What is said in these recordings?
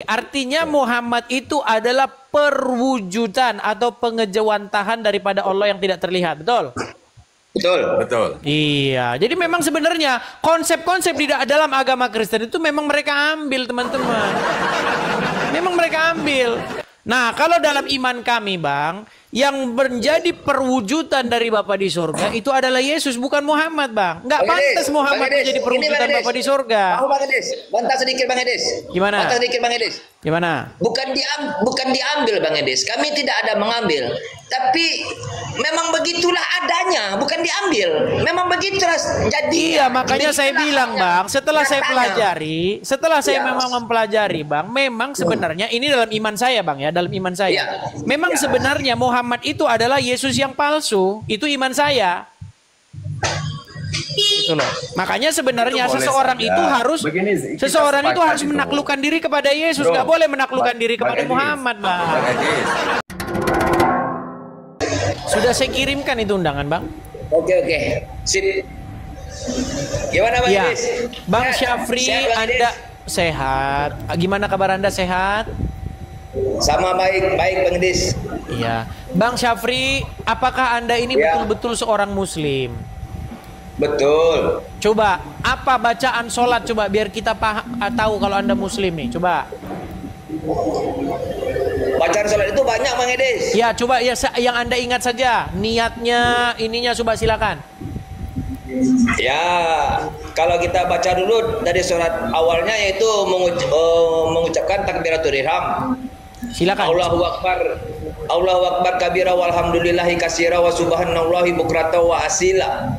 Artinya Muhammad itu adalah perwujudan atau pengejawantahan daripada Allah yang tidak terlihat, betul? Betul. Betul. Iya, jadi memang sebenarnya konsep-konsep di dalam agama Kristen itu memang mereka ambil, teman-teman. Memang mereka ambil. Nah, kalau dalam iman kami, Bang, yang menjadi perwujudan dari Bapa di surga itu adalah Yesus, bukan Muhammad, Bang. Nggak pantas Muhammad menjadi perwujudan Bapa di surga. Bang Edis, bantah sedikit Bang Edis. Gimana? Bantah sedikit Bang Edis. Gimana? Bukan diambil Bang Edis. Kami tidak ada mengambil. Tapi memang begitulah adanya, bukan diambil. Memang begitulah jadi. Iya, makanya saya bilang, Bang, setelah saya pelajari, memang mempelajari, Bang, memang sebenarnya ini dalam iman saya, Bang, ya, dalam iman saya. Memang sebenarnya Muhammad itu adalah Yesus yang palsu. Itu iman saya. Itu loh. Makanya sebenarnya seseorang itu harus menaklukkan diri kepada Yesus, nggak boleh menaklukkan diri kepada Muhammad, Bang. Sudah saya kirimkan itu undangan, Bang. Oke. Sip. Gimana Bang Edis? Bang Syafri, Anda sehat? Gimana kabar Anda, sehat? Sama baik Bang Edis. Iya. Bang Syafri, apakah Anda ini betul-betul seorang muslim? Betul. Coba, apa bacaan sholat? Coba biar kita tahu kalau Anda muslim nih. Coba. Bacaan sholat itu banyak Bang Edis. Ya, coba ya yang Anda ingat saja. Niatnya, ininya, coba silakan. Ya, kalau kita baca dulu dari surat awalnya yaitu mengucapkan takbiratul ihram. Silakan. Allahu akbar kabira walhamdulillahi katsira wa subhanallahi bukrata wa asila.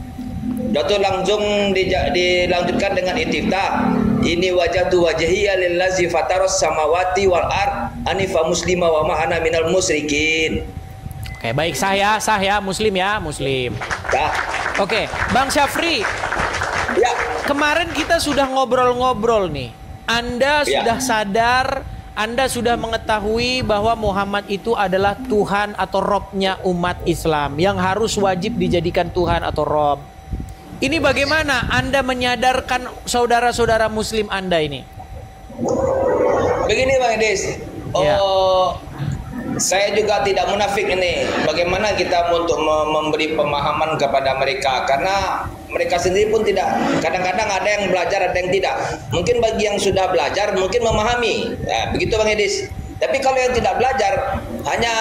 Lalu langsung dilanjutkan dengan iftitah. Ini wajhatu wajhiya lillazi fataras samawati wal ard anifa muslima wa ma ana minal musyrikin. Oke, baik, sah ya, muslim ya, muslim. Ya. Oke, Bang Syafri. Ya. Kemarin kita sudah ngobrol-ngobrol nih. Anda sudah sadar, Anda sudah mengetahui bahwa Muhammad itu adalah Tuhan atau Robnya umat Islam yang harus wajib dijadikan Tuhan atau Rob. Ini bagaimana Anda menyadarkan saudara-saudara Muslim Anda ini? Begini Bang Edis, saya juga tidak munafik ini. Bagaimana kita untuk memberi pemahaman kepada mereka, karena mereka sendiri pun tidak. Kadang-kadang ada yang belajar, ada yang tidak. Mungkin bagi yang sudah belajar, mungkin memahami. Nah, begitu Bang Edis. Tapi kalau yang tidak belajar, hanya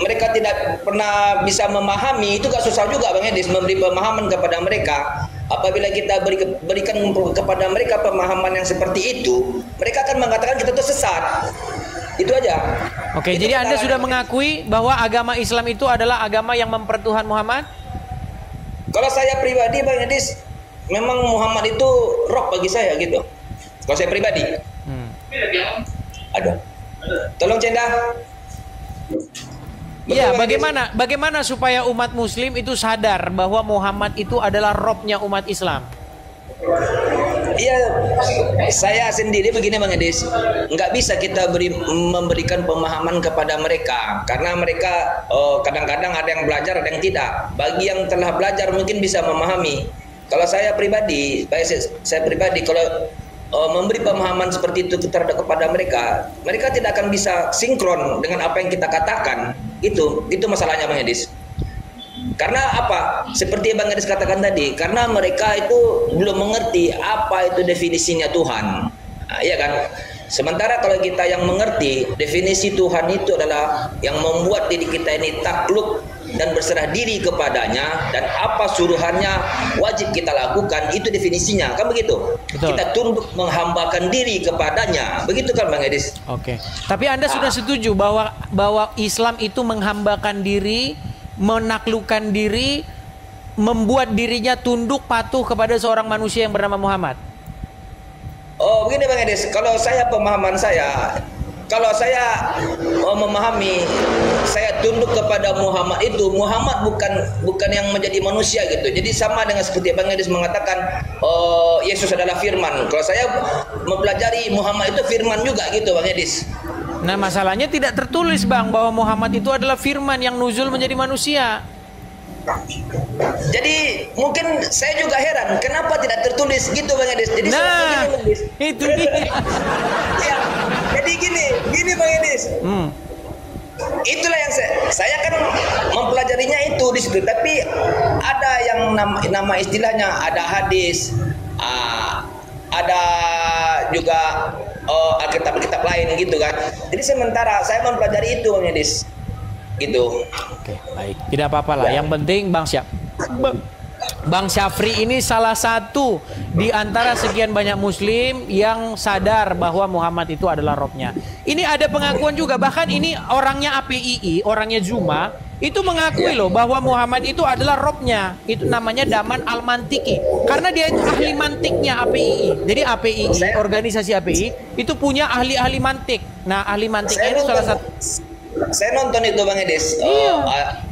mereka tidak pernah bisa memahami, itu gak susah juga Bang Edis memberi pemahaman kepada mereka. Apabila kita berikan kepada mereka pemahaman yang seperti itu, mereka akan mengatakan kita itu sesat. Itu aja. Oke, itu jadi Anda sudah mengakui bahwa agama Islam itu adalah agama yang mempertuhan Muhammad? Kalau saya pribadi Bang Edis, memang Muhammad itu roh bagi saya gitu. Kalau saya pribadi. Aduh. Tolong Cenda. Iya, bagaimana supaya umat Muslim itu sadar bahwa Muhammad itu adalah Robnya umat Islam? Iya, saya sendiri begini Bang Edis, nggak bisa kita memberikan pemahaman kepada mereka, karena mereka kadang-kadang ada yang belajar, ada yang tidak. Bagi yang telah belajar mungkin bisa memahami. Kalau saya pribadi, kalau memberi pemahaman seperti itu kepada mereka, mereka tidak akan bisa sinkron dengan apa yang kita katakan. Itu masalahnya Bang Edis. Karena apa? Seperti Bang Edis katakan tadi, karena mereka itu belum mengerti apa itu definisinya Tuhan. Nah, iya kan? Sementara kalau kita yang mengerti, definisi Tuhan itu adalah yang membuat diri kita ini takluk dan berserah diri kepadanya, dan apa suruhannya wajib kita lakukan, itu definisinya, kan begitu? Betul. Kita tunduk menghambakan diri kepadanya, begitu kan Bang Edis? Oke. Tapi Anda sudah setuju bahwa Islam itu menghambakan diri, menaklukkan diri, membuat dirinya tunduk patuh kepada seorang manusia yang bernama Muhammad? Oh begini Bang Edis, kalau saya pemahaman saya, kalau saya memahami, saya tunduk kepada Muhammad itu, Muhammad bukan yang menjadi manusia gitu. Jadi sama dengan seperti Bang Edis mengatakan Yesus adalah firman. Kalau saya mempelajari Muhammad itu firman juga gitu Bang Edis. Nah masalahnya tidak tertulis Bang bahwa Muhammad itu adalah firman yang nuzul menjadi manusia. Jadi mungkin saya juga heran kenapa tidak tertulis gitu Bang Edis. Jadi nah itu dia. Ya, Edis. Itulah yang saya kan mempelajarinya itu di situ. Tapi ada yang nama istilahnya, ada hadis, ada juga Alkitab lain gitu kan. Jadi sementara saya mempelajari itu, Bang Edis. Gitu. Oke, baik. Tidak apa-apa lah. Yang penting Bang Syafri ini salah satu di antara sekian banyak muslim yang sadar bahwa Muhammad itu adalah Robnya. Ini ada pengakuan juga, bahkan ini orangnya APII, orangnya Zuma, itu mengakui loh bahwa Muhammad itu adalah Robnya. Itu namanya Daman Al-Mantiki. Karena dia itu ahli mantiknya APII. Jadi APII, organisasi APII, itu punya ahli-ahli mantik. Nah, ahli mantiknya itu salah satu. Saya nonton itu, Bang Edis.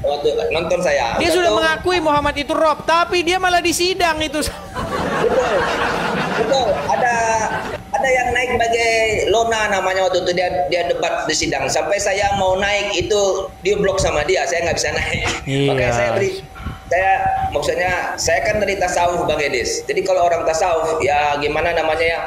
Waktu nonton saya. Dia sudah mengakui Muhammad itu Rob, tapi dia malah disidang itu. Betul. Ada yang naik sebagai Lona namanya waktu itu, dia debat di sidang. Sampai saya mau naik itu dia blok sama dia, saya nggak bisa naik. Iya. Makanya saya kan dari tasawuf, Bang Edis. Jadi kalau orang tasawuf ya gimana namanya ya?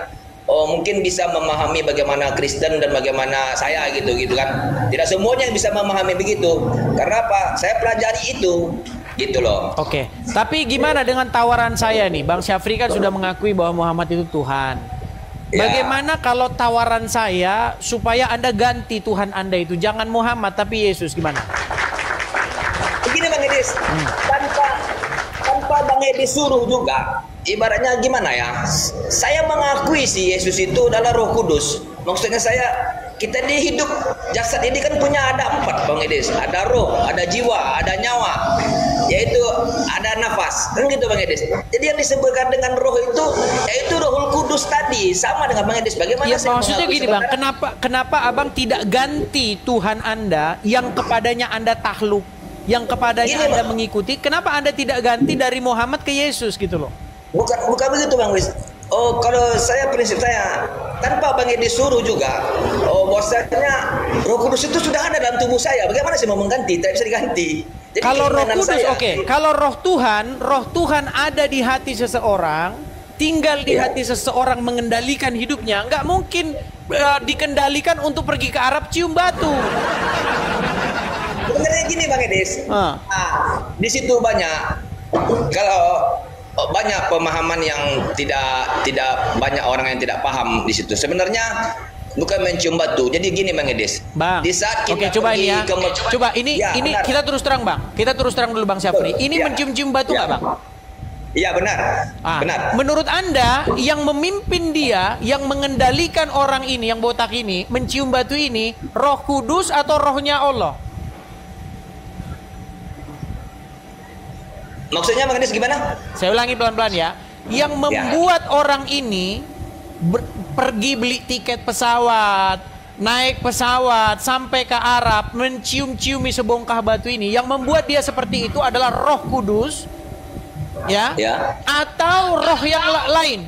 Mungkin bisa memahami bagaimana Kristen dan bagaimana saya gitu kan. Tidak semuanya yang bisa memahami begitu. Karena apa? Saya pelajari itu. Gitu loh. Oke. Tapi gimana dengan tawaran saya nih? Bang Syafri kan sudah mengakui bahwa Muhammad itu Tuhan. Bagaimana kalau tawaran saya supaya Anda ganti Tuhan Anda itu, jangan Muhammad tapi Yesus, gimana? Begini, Bang Edis. Tanpa Bang Edis suruh juga. Ibaratnya gimana ya? Saya mengakui si Yesus itu adalah Roh Kudus. Maksudnya kita di hidup jasad ini kan punya ada 4, Bang Edis. Ada roh, ada jiwa, ada nyawa, yaitu ada nafas. Kan gitu, Bang Edis. Jadi yang disebutkan dengan roh itu yaitu Rohul Kudus tadi, sama dengan Bang Edis. Bagaimana ya, maksudnya gini, Bang, kenapa Abang tidak ganti Tuhan Anda yang kepadanya Anda takluk, yang kepadanya Anda mengikuti? Kenapa Anda tidak ganti dari Muhammad ke Yesus gitu loh? Bukan begitu, Bang Wis. Kalau prinsip saya tanpa Bang Edi suruh juga, bahwasanya Roh Kudus itu sudah ada dalam tubuh saya. Bagaimana sih mau mengganti? Tidak bisa diganti. Jadi kalau Roh Kudus, kalau Roh Tuhan ada di hati seseorang, tinggal di hati seseorang, mengendalikan hidupnya. Nggak mungkin dikendalikan untuk pergi ke Arab cium batu. Sebenarnya gini, Bang Edis. Di situ banyak pemahaman yang tidak banyak orang yang tidak paham di situ. Sebenarnya bukan mencium batu. Jadi gini, Bang Edis. Bang. Di saat kita coba pergi ini ya. Coba ini benar. Kita terus terang, Bang. Kita terus terang dulu, Bang Syafri. Ini mencium-cium batu nggak, Bang? Iya, benar. Benar. Menurut Anda yang memimpin dia, yang mengendalikan orang ini, yang botak ini, mencium batu ini, Roh Kudus atau rohnya Allah? Maksudnya, Bang Edis, gimana? Saya ulangi pelan-pelan ya. Yang membuat orang ini pergi beli tiket pesawat, naik pesawat sampai ke Arab, mencium-ciumi sebongkah batu ini, yang membuat dia seperti itu adalah Roh Kudus, ya? Atau roh yang lain?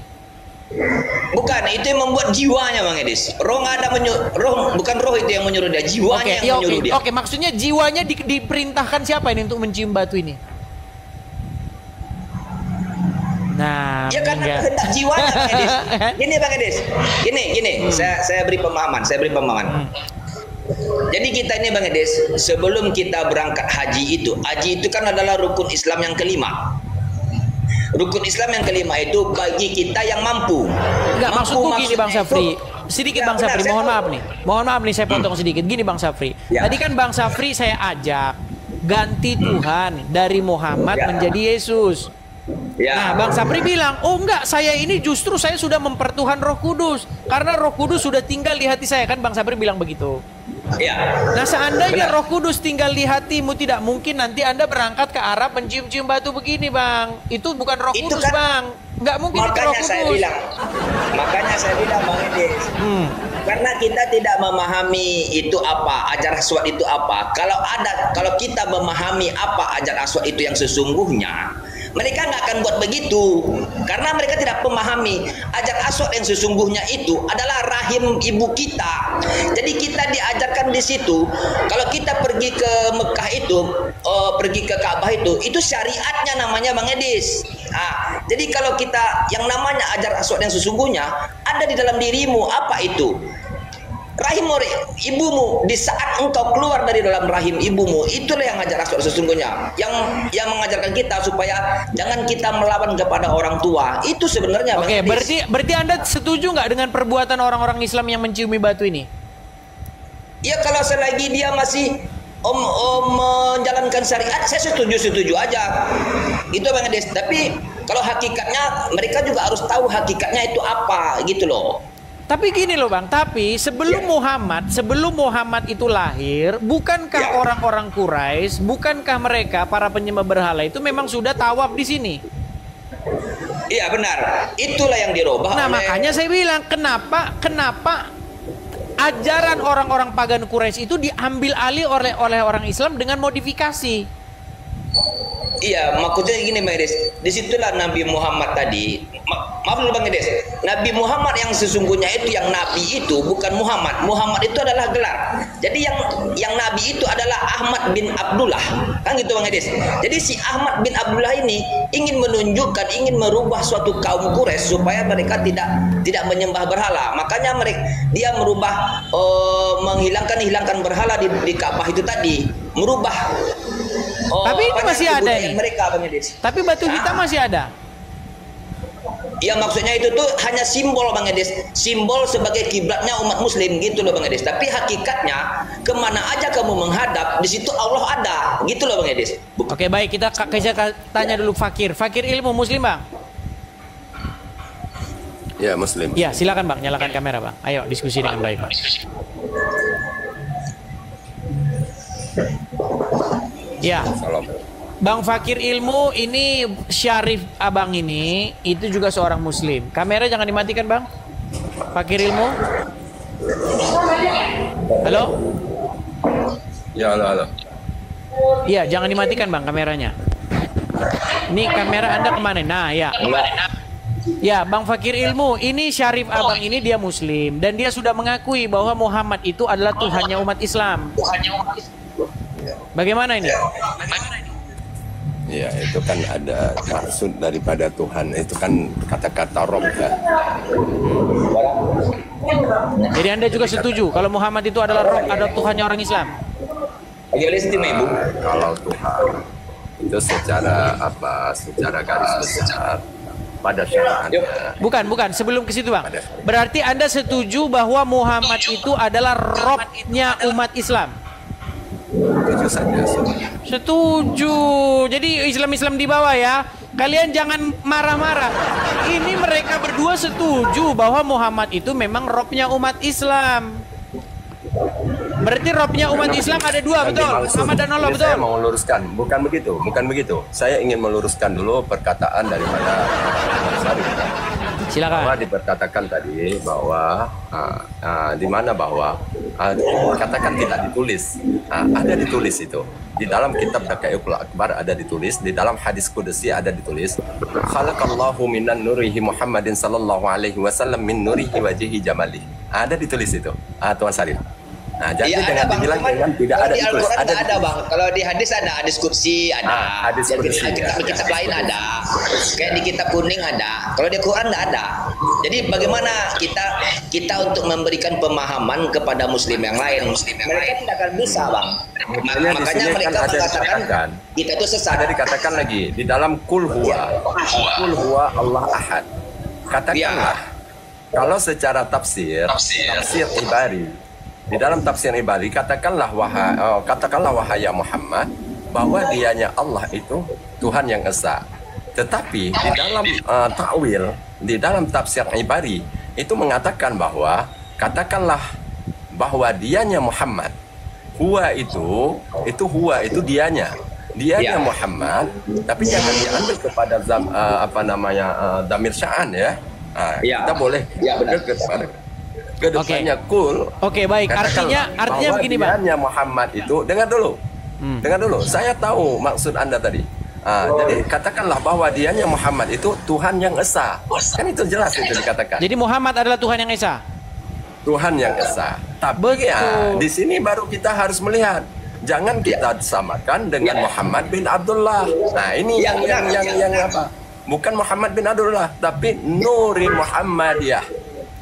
Bukan, itu yang membuat jiwanya, Bang Edis. Roh nggak ada bukan roh itu yang menyuruh dia, jiwanya yang menyuruh dia. Oke, maksudnya jiwanya diperintahkan siapa ini untuk mencium batu ini? Nah, ya kan kehendak jiwanya, Bang Edis. Gini, Bang Edis. Gini. Saya beri pemahaman. Jadi kita ini, Bang Edis, sebelum kita berangkat haji itu kan adalah rukun Islam yang kelima. Rukun Islam yang kelima itu bagi kita yang mampu. Enggak, maksudku gini, Bang Syafri. Sedikit, Bang Syafri, mohon maaf nih saya potong sedikit. Gini, Bang Syafri. Tadi kan Bang Syafri saya ajak ganti Tuhan dari Muhammad menjadi Yesus. Nah, Bang Syafri bilang, oh enggak, saya ini justru saya sudah mempertuhan Roh Kudus, karena Roh Kudus sudah tinggal di hati saya, kan Bang Syafri bilang begitu. Nah, seandainya Roh Kudus tinggal di hatimu, tidak mungkin nanti Anda berangkat ke Arab mencium-cium batu begini, Bang. Itu bukan Roh Kudus, kan, Bang. Enggak mungkin itu Roh Kudus. Makanya saya bilang, Bang Edis. Karena kita tidak memahami itu apa, ajar aswad itu apa. Kalau kita memahami apa ajar aswad itu yang sesungguhnya, mereka nggak akan buat begitu, karena mereka tidak memahami ajar aswad yang sesungguhnya itu adalah rahim ibu kita. Jadi kita diajarkan di situ. Kalau kita pergi ke Mekah itu, pergi ke Ka'bah itu syariatnya namanya, Bang Edis. Jadi kalau kita yang namanya ajar aswad yang sesungguhnya ada di dalam dirimu, apa itu? rahim ibumu, di saat engkau keluar dari dalam rahim ibumu, itulah yang ngajar Rasul sesungguhnya, yang mengajarkan kita supaya jangan kita melawan kepada orang tua. Itu sebenarnya. Oke, berarti Anda setuju nggak dengan perbuatan orang-orang Islam yang menciumi batu ini? Ya, kalau selagi dia masih menjalankan syariat, saya setuju aja. Itu Bang Ades. Tapi kalau hakikatnya, mereka juga harus tahu hakikatnya itu apa, gitu loh. Tapi gini loh Bang, tapi sebelum Muhammad itu lahir, bukankah orang-orang Quraisy, bukankah mereka para penyembah berhala itu memang sudah tawaf di sini? Iya benar, itulah yang dirubah. Nah makanya saya bilang, kenapa ajaran orang-orang pagan Quraisy itu diambil alih oleh orang Islam dengan modifikasi? Iya, maksudnya gini Bang Edes, disitulah Nabi Muhammad tadi, maaf dulu Bang Edes, Nabi Muhammad yang sesungguhnya itu, yang Nabi itu bukan Muhammad. Muhammad itu adalah gelar. Jadi yang Nabi itu adalah Ahmad bin Abdullah, kan gitu Bang Edes. Jadi si Ahmad bin Abdullah ini ingin menunjukkan, ingin merubah suatu kaum Quraisy supaya mereka tidak menyembah berhala. Makanya dia merubah, menghilangkan berhala di Ka'bah itu tadi, merubah. Tapi ini masih ada nih. Mereka, Bang Edis. Tapi batu hitam masih ada. Ya maksudnya itu tuh hanya simbol Bang Edis, simbol sebagai kiblatnya umat Muslim gitu loh Bang Edis. Tapi hakikatnya kemana aja kamu menghadap, di situ Allah ada, gitu loh Bang Edis. Oke baik, kita tanya dulu Fakir ilmu Muslim Bang. Ya Muslim. Ya silakan Bang, nyalakan kamera Bang. Ayo diskusi dengan baik Bang. Ya, Bang Fakir ilmu ini Syarif Abang ini itu juga seorang Muslim. Kamera jangan dimatikan Bang. Fakir ilmu. Halo? Ya halo. Iya jangan dimatikan Bang kameranya. Ini kamera Anda kemana? Nah ya. Ya Bang Fakir ilmu ini Syarif Abang ini dia Muslim dan dia sudah mengakui bahwa Muhammad itu adalah Tuhannya umat Islam. Bagaimana ini? Ya itu kan ada maksud daripada Tuhan, itu kan kata-kata Rob ya. Jadi Anda juga setuju kalau Muhammad itu adalah Rob, adalah Tuhannya orang Islam? Kalau Tuhan itu secara garis besar pada syariatnya. Bukan sebelum ke situ Bang. Berarti Anda setuju bahwa Muhammad itu adalah Robnya umat Islam? Setuju saja. Setuju. Jadi Islam di bawah ya. Kalian jangan marah-marah. Ini mereka berdua setuju bahwa Muhammad itu memang Robnya umat Islam. Berarti Robnya umat Islam ada dua, betul? Muhammad dan Allah, betul? Saya mau meluruskan, bukan begitu. Saya ingin meluruskan dulu perkataan daripada Syarif. Silakan. Bahwa diperkatakan tadi bahwa di mana bahwa katakan tidak ditulis, ada ditulis itu di dalam kitab Daqaiqul Akbar, ada ditulis di dalam hadis kudusi, ada ditulis khalaqallahu minan nurihi Muhammadin sallallahu alaihi wasallam min nurihi wajhihi jamali, ada ditulis itu Tuan Syarif. Nah, jadi dengan dibilang dengan tidak ada di ditulis, ada Bang. Kalau di hadis ada, hadis kursi ada. Hadis kursi, kitab lain ada. Kayak di kitab kuning ada. Kalau di Quran nggak ada. Jadi bagaimana kita untuk memberikan pemahaman kepada Muslim yang lain? Mereka tidak akan bisa Bang. Makanya mereka mengatakan kita itu sesat. Ada dikatakan lagi di dalam kul huwa Allah ahad. Katakanlah kalau secara tafsir ibari, di dalam tafsir Ibari katakanlah wahai Muhammad bahwa dianya Allah itu Tuhan yang esa. Tetapi di dalam takwil, di dalam tafsir Ibari itu mengatakan bahwa katakanlah bahwa dianya Muhammad, huwa itu dianya Muhammad, tapi jangan diambil kepada damir sya'an ya. Kita boleh kedepannya kul. Oke, baik. Artinya begini Bang. Muhammad itu dengar dulu. Saya tahu maksud Anda tadi. Jadi katakanlah bahwa dianya Muhammad itu Tuhan yang esa. Kan itu jelas itu dikatakan. Jadi Muhammad adalah Tuhan yang esa. Tuhan yang esa. Tapi di sini baru kita harus melihat. Jangan kita samakan dengan Muhammad bin Abdullah. Nah, ini yang apa? Bukan Muhammad bin Abdullah, tapi Nuri Muhammadiyah.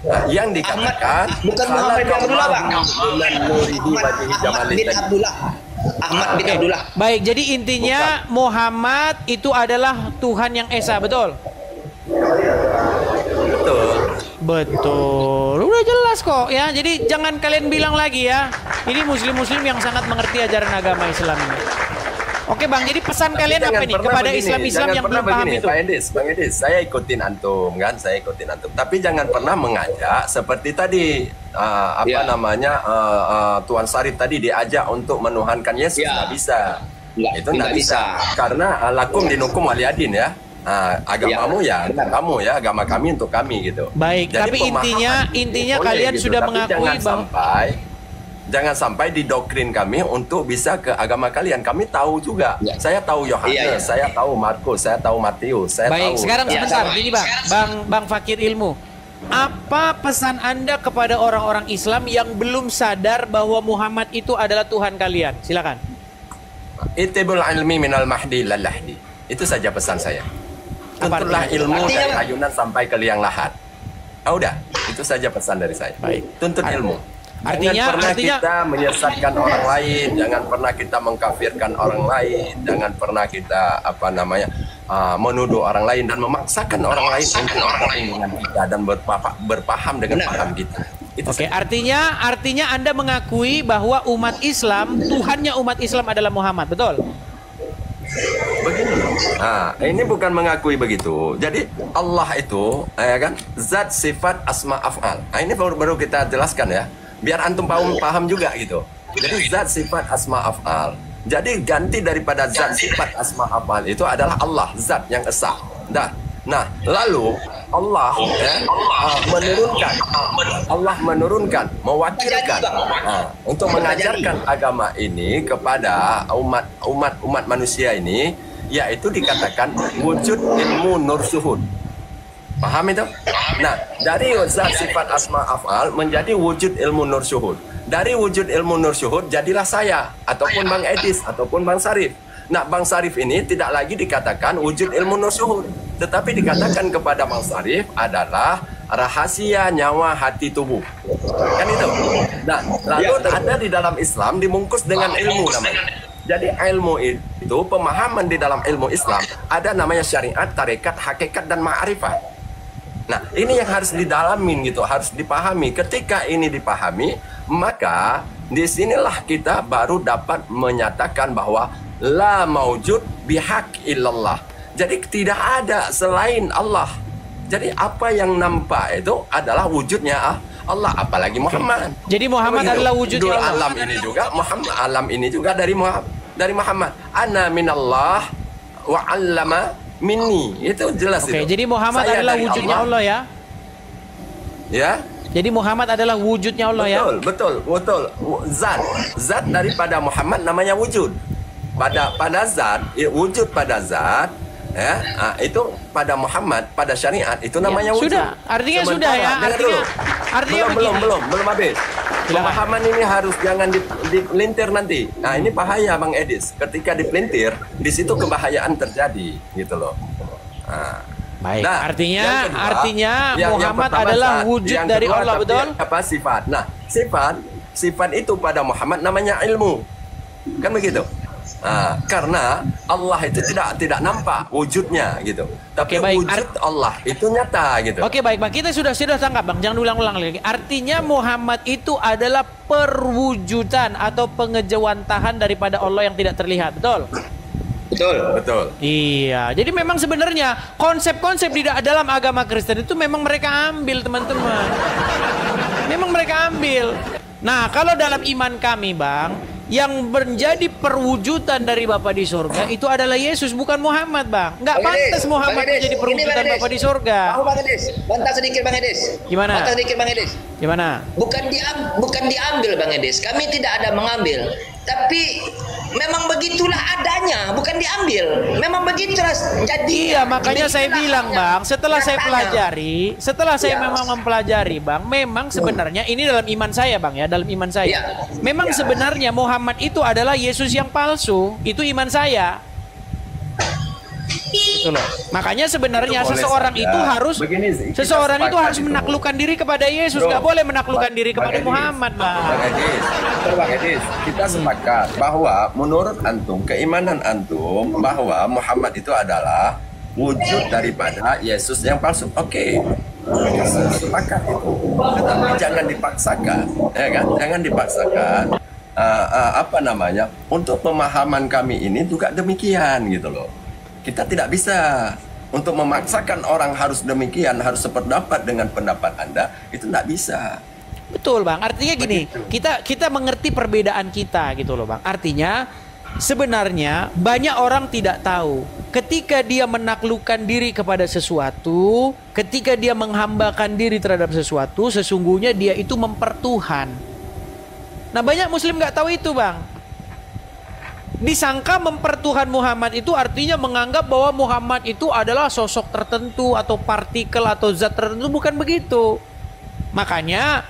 Nah, yang dikatakan bukan Muhammad bin Abdullah, Bang. Ahmad bin Abdullah. Baik, jadi intinya bukan. Muhammad itu adalah Tuhan yang Esa, betul? Betul. Udah jelas kok ya. Jadi jangan kalian bilang lagi ya. Ini muslim-muslim yang sangat mengerti ajaran agama Islam ini. Oke Bang, jadi pesan kalian apa nih kepada Islam-Islam yang belum paham itu? Bang Edis, saya ikutin antum kan, Tapi jangan pernah mengajak seperti tadi Tuan Sarif tadi diajak untuk menuhankan Yesus, nggak bisa. Itu nggak bisa. Karena lakum dinukum waliyadin ya. Agamamu ya kamu ya, agama kami untuk kami gitu. Baik, jadi tapi intinya kalian gitu, sudah mengakui jangan sampai didoktrin kami untuk bisa ke agama kalian. Kami tahu juga. Ya. Saya tahu Yohanes, saya tahu Markus, saya tahu Matius, saya baik, tahu. Sekarang sebentar, ini Bang Fakir Ilmu. Apa pesan Anda kepada orang-orang Islam yang belum sadar bahwa Muhammad itu adalah Tuhan kalian? Silakan. Itibul ilmi minal mahdi lalahdi. Itu saja pesan saya. Tuntutlah ilmu dari ayunan sampai ke liang lahat. Udah, itu saja pesan dari saya. Baik. Tuntut ilmu. Jangan pernah kita menyesatkan orang lain, jangan pernah kita mengkafirkan orang lain, jangan pernah kita menuduh orang lain dan memaksakan orang lain untuk berpaham dengan kita dan berpaham dengan paham kita. Oke, artinya Anda mengakui bahwa umat Islam, Tuhannya umat Islam adalah Muhammad, betul? Begini. Ini bukan mengakui begitu. Jadi Allah itu ya kan, zat, sifat, asma, af'al. Ini baru kita jelaskan ya. Biar antum paham juga gitu. Jadi zat, sifat, asma, af'al. Jadi ganti daripada zat, sifat, asma, af'al itu adalah Allah, zat yang esa. Nah, lalu Allah menurunkan, mewakilkan untuk mengajarkan agama ini kepada umat manusia ini, yaitu dikatakan wujud ilmu nur syuhud. Paham itu? Nah, dari zat, sifat, asma, af'al menjadi wujud ilmu nur syuhud. Dari wujud ilmu nur syuhud jadilah saya, ataupun Bang Edis, ataupun Bang Sarif. Nah, Bang Sarif ini tidak lagi dikatakan wujud ilmu nur syuhud, tetapi dikatakan kepada Bang Sarif adalah rahasia nyawa hati tubuh. Kan itu? Nah, lalu ada di dalam Islam dimungkus dengan ilmu namanya. Jadi ilmu itu, pemahaman di dalam ilmu Islam ada namanya syariat, tarekat, hakikat, dan ma'rifat. Nah, ini yang harus didalamin gitu, harus dipahami. Ketika ini dipahami, maka disinilah kita baru dapat menyatakan bahwa la maujud bihaq illallah. Jadi tidak ada selain Allah. Jadi apa yang nampak itu adalah wujudnya Allah, apalagi Muhammad. Jadi Muhammad adalah wujudnya Allah. Alam ini juga Muhammad, alam ini juga dari Muhammad. Ana minallah wa 'allama minni. Itu jelas itu. Jadi Muhammad adalah wujudnya Allah ya. Ya. Jadi Muhammad adalah wujudnya Allah ya. Betul. Zat daripada Muhammad namanya wujud. Pada zat, wujud pada zat, ya, itu pada Muhammad, pada syariat itu namanya wujud. Sudah, artinya sudah ya. Artinya belum habis. Pemahaman ini harus jangan dipelintir nanti. Nah, ini bahaya Bang Edis. Ketika dipelintir, di situ kebahayaan terjadi, gitu loh. Baik. Nah, artinya Muhammad adalah wujud dari Allah, betul? Apa sifat? Nah, sifat itu pada Muhammad namanya ilmu. Kan begitu? Karena Allah itu tidak nampak wujudnya gitu. Tapi wujud Allah itu nyata gitu. Oke, baik Bang. Kita sudah tangkap Bang. Jangan ulang-ulang lagi. Artinya Muhammad itu adalah perwujudan atau pengejawantahan daripada Allah yang tidak terlihat, betul? Betul. Iya. Jadi memang sebenarnya konsep-konsep di dalam agama Kristen itu memang mereka ambil, teman-teman. Memang mereka ambil. Nah, kalau dalam iman kami, Bang, yang menjadi perwujudan dari Bapa di surga itu adalah Yesus, bukan Muhammad, Bang. Nggak pantas Muhammad menjadi perwujudan Bapa di surga. Bang Edis, bantah sedikit Bang Edis. Gimana? Bantah sedikit Bang Edis. Gimana? Bukan diambil Bang Edis. Kami tidak ada mengambil. Tapi memang begitulah adanya, bukan diambil. Memang begitulah jadi. Iya, makanya saya bilang, Bang, setelah saya memang mempelajari, Bang, memang sebenarnya ini dalam iman saya, Bang, ya, dalam iman saya. Memang sebenarnya Muhammad itu adalah Yesus yang palsu. Itu iman saya. Gitu loh. Makanya sebenarnya Itu boleh seseorang saja. itu harus Begini sih, kita seseorang itu sepakat harus itu. menaklukkan diri kepada Yesus, Bro, nggak boleh menaklukkan diri kepada Bang Edis, Muhammad, Bang. Bang Edis, kita sepakat bahwa menurut antum, keimanan antum bahwa Muhammad itu adalah wujud daripada Yesus yang palsu. Oke. Kita sepakat itu. Tetapi jangan dipaksakan, ya kan? Jangan dipaksakan. Apa namanya? Untuk pemahaman kami ini juga demikian gitu loh. Kita tidak bisa untuk memaksakan orang harus demikian, harus sependapat dengan pendapat Anda, itu tidak bisa. Betul, Bang. Artinya gini, kita mengerti perbedaan kita gitu loh, Bang. Artinya sebenarnya banyak orang tidak tahu ketika dia menaklukkan diri kepada sesuatu, ketika dia menghambakan diri terhadap sesuatu, sesungguhnya dia itu mempertuhan. Nah, banyak muslim nggak tahu itu, Bang. Disangka mempertuhan Muhammad itu artinya menganggap bahwa Muhammad itu adalah sosok tertentu atau partikel atau zat tertentu. Bukan begitu. Makanya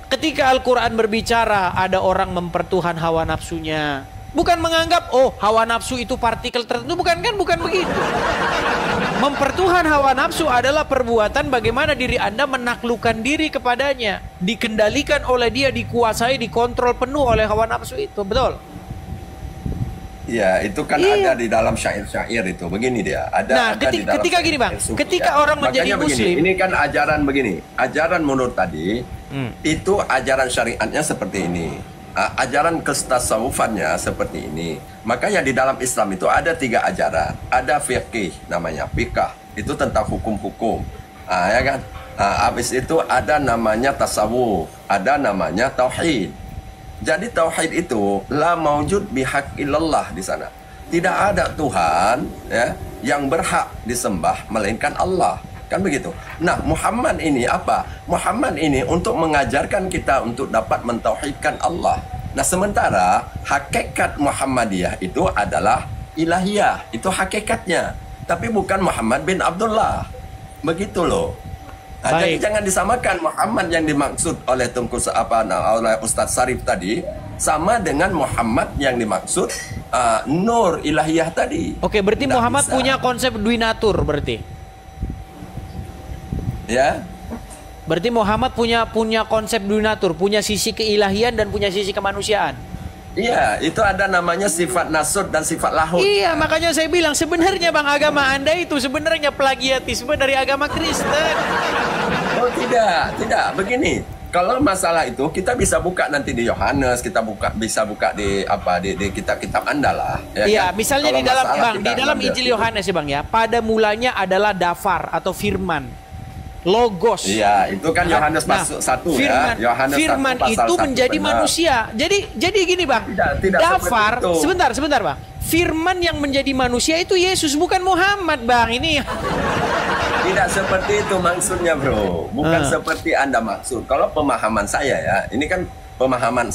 ketika Al-Quran berbicara ada orang mempertuhan hawa nafsunya, bukan menganggap oh hawa nafsu itu partikel tertentu. Bukan begitu. Mempertuhan hawa nafsu adalah perbuatan bagaimana diri Anda menaklukkan diri kepadanya, dikendalikan oleh dia, dikuasai, dikontrol penuh oleh hawa nafsu itu. Betul? Ya, itu kan ada di dalam syair-syair itu. Begini dia. Ada di dalam ketika gini, Bang. sufi, Ketika ya. orang menjadi Makanya muslim. Begini, ini kan ajaran begini. Ajaran menurut tadi, itu ajaran syariatnya seperti ini. Ajaran kestasawufannya seperti ini. Makanya di dalam Islam itu ada 3 ajaran. Ada fiqih namanya, fiqah. Itu tentang hukum-hukum. Ya kan? Habis itu ada namanya tasawuf. Ada namanya tauhid. Jadi tauhid itu la maujud bihaqqillallah di sana. Tidak ada Tuhan ya yang berhak disembah melainkan Allah. Kan begitu. Nah, Muhammad ini apa? Muhammad ini untuk mengajarkan kita untuk dapat mentauhidkan Allah. Nah, sementara hakikat Muhammadiyah itu adalah ilahiyah. Itu hakikatnya. Tapi bukan Muhammad bin Abdullah. Begitu loh. Nah, jadi jangan disamakan Muhammad yang dimaksud oleh oleh Ustadz Sarif tadi sama dengan Muhammad yang dimaksud Nur ilahiyah tadi. Oke, berarti Tidak Muhammad bisa. punya konsep duinatur berarti. Ya. Berarti Muhammad punya konsep duinatur, punya sisi keilahian dan punya sisi kemanusiaan. Iya, itu ada namanya sifat nasud dan sifat lahud. Iya, makanya saya bilang sebenarnya Bang agama Anda itu sebenarnya plagiatisme dari agama Kristen. Oh, tidak. Begini, kalau masalah itu kita bisa buka nanti di Yohanes, bisa buka di kitab-kitab Anda lah. Ya Iya, kan? misalnya Kalau di dalam masalah Bang, kita di dalam ambil Injil itu. Yohanes ya Bang ya, pada mulanya adalah dafar atau firman. Logos. Iya, itu kan Yohanes pasal 1 firman, ya. Yohanes 1 firman pasal itu 1, menjadi benar. manusia. Jadi gini Bang. Tidak Dafar, seperti itu. sebentar Bang. Firman yang menjadi manusia itu Yesus, bukan Muhammad Bang. Ini Tidak seperti itu maksudnya, Bro. Bukan seperti Anda maksud. Kalau pemahaman saya ya, ini kan pemahaman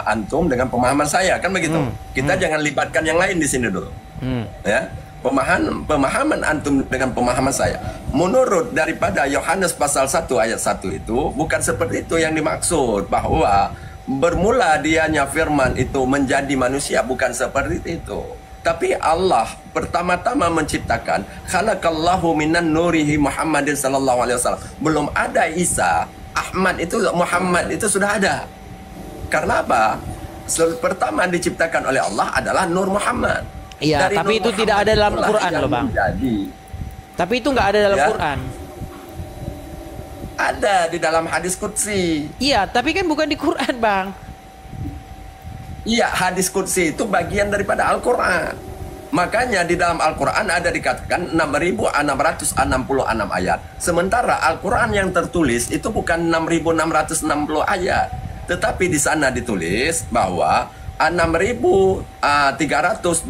antum dengan pemahaman saya, kan begitu. Kita jangan libatkan yang lain di sini dulu. Ya. Pemahaman antum dengan pemahaman saya. Menurut daripada Yohanes pasal 1 ayat 1 itu bukan seperti itu yang dimaksud, bahwa bermula dianya firman itu menjadi manusia, bukan seperti itu. Tapi Allah pertama-tama menciptakan khalaqallahu minan nurihi Muhammadin sallallahu alaihi wasallam. Belum ada Isa, Ahmad itu, Muhammad itu sudah ada. Karena apa? Pertama diciptakan oleh Allah adalah Nur Muhammad. Iya, Dari tapi Nur itu tidak ada Muhammad dalam itulah Quran yang loh Bang. menjadi. Tapi itu nggak ada dalam Ya. Quran. Ada di dalam hadis qudsi. Iya, tapi kan bukan di Quran Bang. Iya, hadis qudsi itu bagian daripada Al-Quran. Makanya di dalam Al-Quran ada dikatakan 6.666 ayat. Sementara Al-Quran yang tertulis itu bukan 6.660 ayat. Tetapi di sana ditulis bahwa 6.326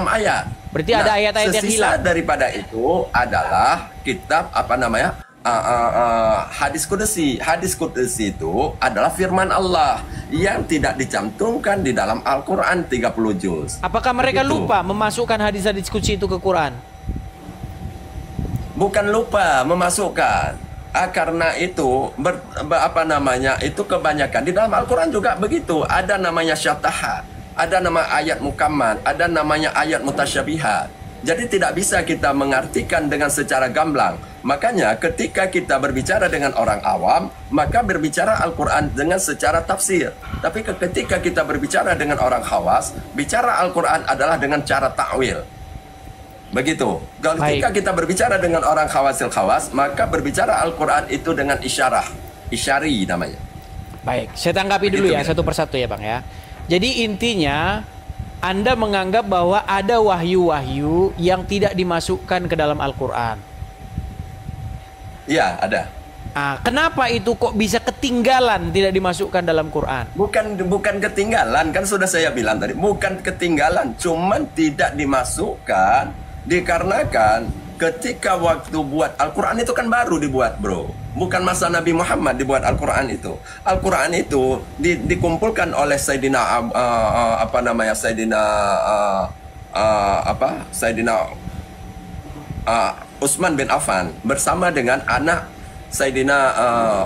ayat. Berarti ada ayat-ayat yang sesisa hilang. daripada itu adalah kitab hadis qudsi. Hadis qudsi itu adalah firman Allah yang tidak dicantumkan di dalam Al-Quran 30 juz. Apakah mereka Begitu. lupa memasukkan hadis-hadis qudsi itu ke Quran? Bukan lupa memasukkan. Karena itu itu kebanyakan di dalam Al-Quran juga begitu. Ada namanya syatahat, ada nama ayat mukammal, ada namanya ayat mutasyabihat. Jadi tidak bisa kita mengartikan dengan secara gamblang. Makanya ketika kita berbicara dengan orang awam, maka berbicara Al-Quran dengan secara tafsir. Tapi ketika kita berbicara dengan orang khawas, bicara Al-Quran adalah dengan cara ta'wil. Begitu. Ketika kita berbicara dengan orang khawasil khawas, maka berbicara Al-Quran itu dengan isyarah. Isyari namanya. Baik, saya tanggapi dulu ya satu persatu ya Bang ya. Jadi intinya Anda menganggap bahwa ada wahyu-wahyu yang tidak dimasukkan ke dalam Al-Quran. Iya, ada. Nah, kenapa itu kok bisa ketinggalan tidak dimasukkan dalam Quran? Bukan ketinggalan, kan sudah saya bilang tadi. Bukan ketinggalan, cuman tidak dimasukkan dikarenakan ketika waktu buat Al-Quran itu kan baru dibuat, bro. Bukan masa Nabi Muhammad dibuat Al-Quran itu. Al-Quran itu dikumpulkan oleh Sayyidina Utsman bin Affan bersama dengan anak Sayyidina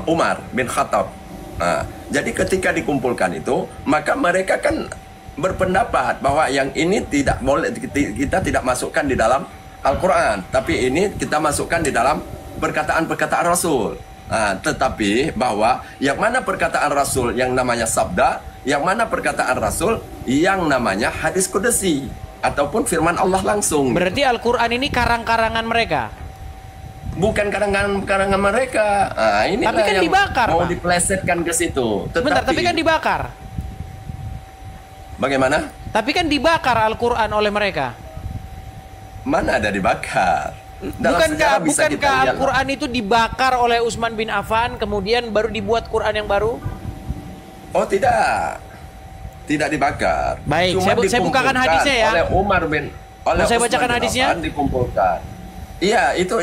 Umar bin Khattab. Nah, jadi ketika dikumpulkan itu, maka mereka kan berpendapat bahwa yang ini tidak boleh, kita tidak masukkan di dalam Al-Quran, tapi ini kita masukkan di dalam perkataan-perkataan Rasul. Nah, tetapi bahwa yang mana perkataan Rasul yang namanya sabda, yang mana perkataan Rasul yang namanya hadis qudsi ataupun firman Allah langsung. Berarti Al-Quran ini karang-karangan mereka? Bukan karangan mereka. Nah, inilah tapi kan yang dibakar, mau Pak. diplesetkan ke situ. Sebentar, tapi kan dibakar. Bagaimana? Tapi kan dibakar Al-Quran oleh mereka. Mana ada dibakar? Bukankah Al-Quran itu dibakar oleh Utsman bin Affan, kemudian baru dibuat Quran yang baru? Oh tidak, tidak dibakar. Baik, saya bukakan hadisnya ya. Oleh Umar bin, oleh saya bacakan hadisnya. Dikumpulkan. Iya, itu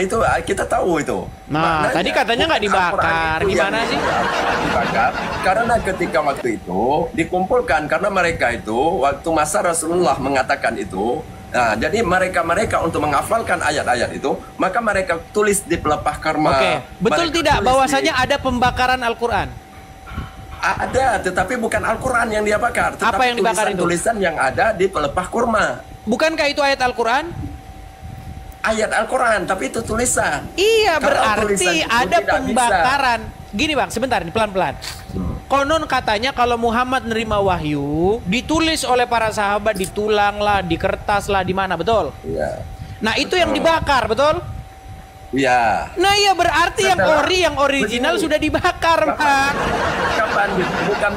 kita tahu itu. Nah, maknanya, tadi katanya nggak dibakar, gimana sih? Dibakar karena ketika waktu itu dikumpulkan karena mereka itu waktu masa Rasulullah mengatakan itu. Nah, jadi mereka untuk menghafalkan ayat-ayat itu, maka mereka tulis di pelepah karma. Oke, betul tidak bahwasanya ada pembakaran Al-Quran? Ada, tetapi bukan Al-Quran yang dia bakar. Apa yang dibakar itu? Tulisan yang ada di pelepah kurma. Bukankah itu ayat Al-Quran? Ayat Al-Quran, tapi itu tulisan. Iya, kalau berarti ada pembakaran. Gini Bang, sebentar, pelan-pelan. Konon katanya kalau Muhammad nerima wahyu, ditulis oleh para sahabat di tulang lah, di kertas lah, di mana, betul? Iya. Nah, itu yang dibakar, betul? Iya. Nah, iya berarti yang original begini, sudah dibakar, Pak. Kapan? Bukan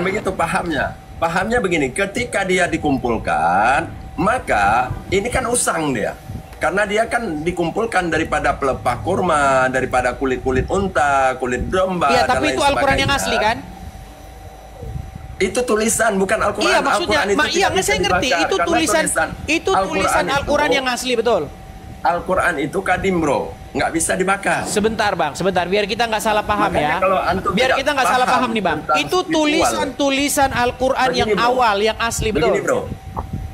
begitu pahamnya. Pahamnya begini, ketika dia dikumpulkan, maka ini kan usang dia. Karena dia kan dikumpulkan daripada pelepah kurma, daripada kulit-kulit unta, kulit domba. Iya, tapi itu Al-Quran yang asli kan? Itu tulisan, bukan Al-Quran. Iya, maksudnya, saya ngerti. Itu tulisan Al-Quran yang asli, betul? Al-Quran itu kadim, bro. Nggak bisa dibakar. Sebentar, Bang. Sebentar, biar kita nggak salah paham. Makanya ya. Biar kita nggak salah paham nih, Bang. Itu tulisan Al-Quran yang awal, yang asli, betul?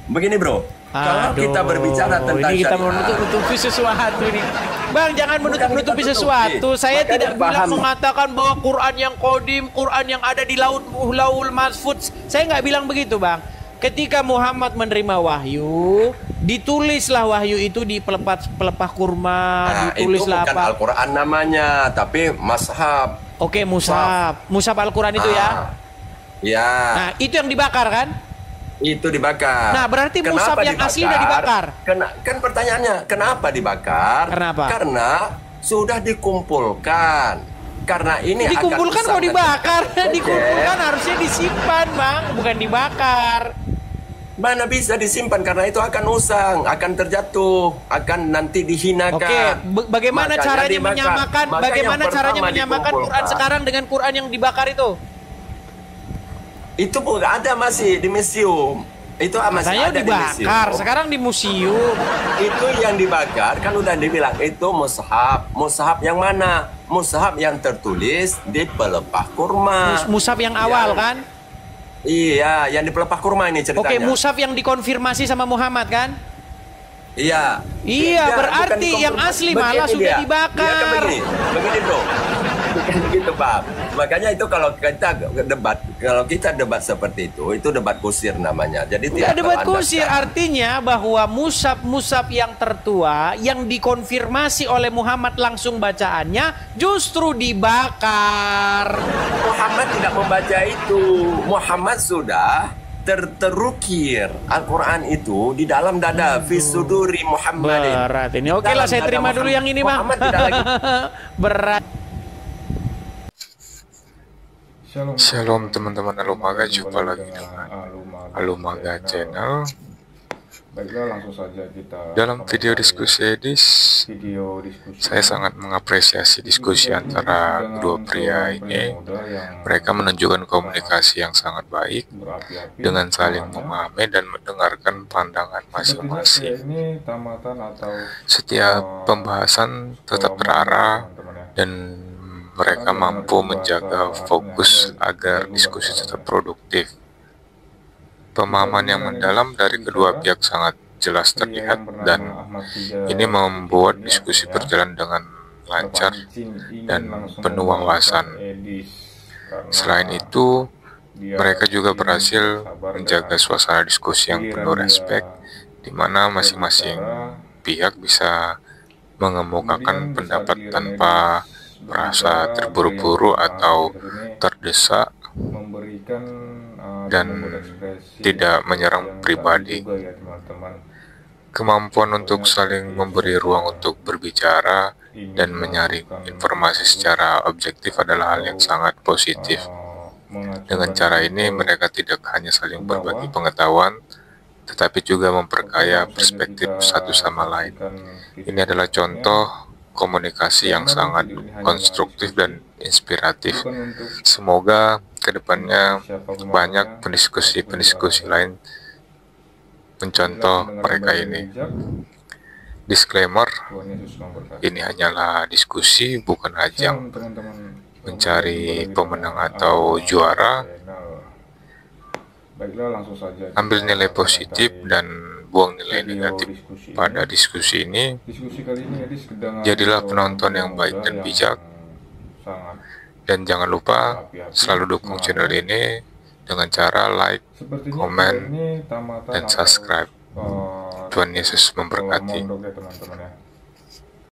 Begini, bro. Kalau kita berbicara tentang ini kita menutup-nutupi sesuatu nih. Bang, jangan menutup-nutupi sesuatu. Saya tidak bilang mengatakan bahwa Quran yang qadim, Quran yang ada di Lauhul Mahfuz. Saya nggak bilang begitu, Bang. Ketika Muhammad menerima wahyu, ditulislah wahyu itu di pelepah kurma, ditulislah itu bukan apa? Al-Quran namanya, tapi mushaf. Oke, mushaf. Mushaf Al-Quran itu ya? Ya. Nah, itu yang dibakar kan? Itu dibakar. Nah, berarti mushaf yang asli udah dibakar. Kan pertanyaannya, kenapa dibakar? Kenapa? Karena sudah dikumpulkan. Karena ini dikumpulkan kok dibakar. Dikumpulkan harusnya disimpan, Bang, bukan dibakar. Mana bisa disimpan karena itu akan usang, akan terjatuh, akan nanti dihinakan. Oke, bagaimana caranya menyamakan Quran sekarang dengan Quran yang dibakar itu? Itu pun ada masih di museum. Itu masih ada dibakar. Di museum. Sekarang di museum. Itu yang dibakar kan udah dibilang itu mushaf. Mushaf yang mana? Mushaf yang tertulis di pelepah kurma. Mushaf yang awal kan? Iya, yang di pelepah kurma ini ceritanya. Oke, mushaf yang dikonfirmasi sama Muhammad kan? Iya. Iya, berarti yang asli malah sudah dibakar. Iya, kan begini bro. Begitu Pak. Makanya itu kalau kita debat seperti itu debat kusir namanya. Jadi Tidak tidak debat kalau Anda kusir, artinya bahwa musab yang tertua yang dikonfirmasi oleh Muhammad langsung bacaannya justru dibakar. Muhammad tidak membaca itu. Muhammad sudah terukir Al-Quran itu di dalam dada fisuduri Muhammadin. Berat ini. Oke lah, saya terima dulu yang ini, Bang. Muhammad tidak lagi. Berat. Shalom teman-teman Alumaga, jumpa lagi dengan Alumaga Channel. Baiklah, langsung saja kita Dalam video diskusi ini, saya sangat mengapresiasi diskusi antara kedua pria ini. Mereka menunjukkan komunikasi yang sangat baik dengan saling memahami dan mendengarkan pandangan masing-masing. Setiap pembahasan tetap terarah dan mereka mampu menjaga fokus agar diskusi tetap produktif. Pemahaman yang mendalam dari kedua pihak sangat jelas terlihat dan ini membuat diskusi berjalan dengan lancar dan penuh wawasan. Selain itu, mereka juga berhasil menjaga suasana diskusi yang penuh respek, di mana masing-masing pihak bisa mengemukakan pendapat tanpa merasa terburu-buru atau terdesak dan tidak menyerang pribadi. Kemampuan untuk saling memberi ruang untuk berbicara dan menyaring informasi secara objektif adalah hal yang sangat positif. Dengan cara ini, mereka tidak hanya saling berbagi pengetahuan, tetapi juga memperkaya perspektif satu sama lain. Ini adalah contoh komunikasi yang sangat konstruktif dan inspiratif. Semoga kedepannya banyak pendiskusi lain mencontoh mereka ini. Disclaimer, ini hanyalah diskusi, bukan ajang mencari pemenang atau juara. Ambil nilai positif dan buang nilai negatif pada diskusi ini. Jadilah penonton yang baik dan bijak. Dan jangan lupa selalu dukung channel ini dengan cara like, komen, dan subscribe. Tuhan Yesus memberkati.